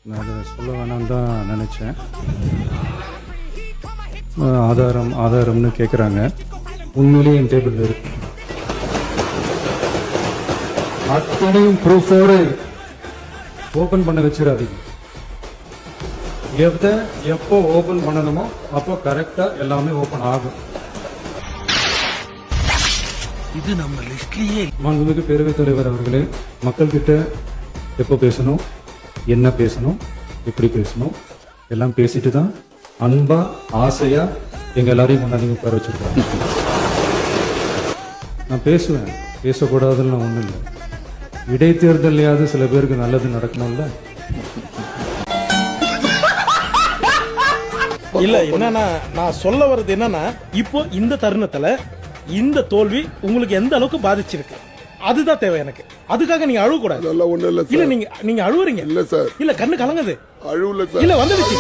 நான் அதை சொல்ல வேணாம்னு தான் நினச்சேன். ஆதாரம்னு கேட்குறாங்க. உண்மையிலேயே என் டேபிள் இருக்கு. அத்தனையும் ப்ரூஃபோடு ஓப்பன் பண்ண வச்சிடாதீங்க. எப்போ ஓப்பன் பண்ணணுமோ அப்போ கரெக்டா எல்லாமே ஓப்பன் ஆகும். இது நம்ம லிஸ்ட்லயே. மாண்புமிகு பேரவைத் தலைவர் அவர்களே, மக்கள் கிட்ட எப்போ பேசணும், என்ன பேசணும், எப்படி பேசணும் எல்லாம் பேசிட்டு தான் அன்பா ஆசையா எங்க எல்லாரையும் முன்னாடி உட்கார வச்சிருக்காங்க. நான் பேசுவேன், பேசக்கூடாதுன்னு ஒண்ணும் இல்லை. இடைத்தேர்தலையாவது சில பேருக்கு நல்லது நடக்கணும்ல. இல்ல என்னன்னா நான் சொல்ல வர்றது என்னன்னா, இப்போ இந்த தருணத்துல இந்த தோல்வி உங்களுக்கு எந்த அளவுக்கு பாதிச்சிருக்கு அதுதான் தேவை எனக்கு. அதுக்காக நீங்க அழுவ கூடாது. அதெல்லாம் ஒண்ணும் இல்ல இல்ல சார். நீங்க அழுவுறீங்க. இல்ல சார், இல்ல கண்ணு கலங்குது. அழுவல சார். இல்ல வந்துடுச்சு.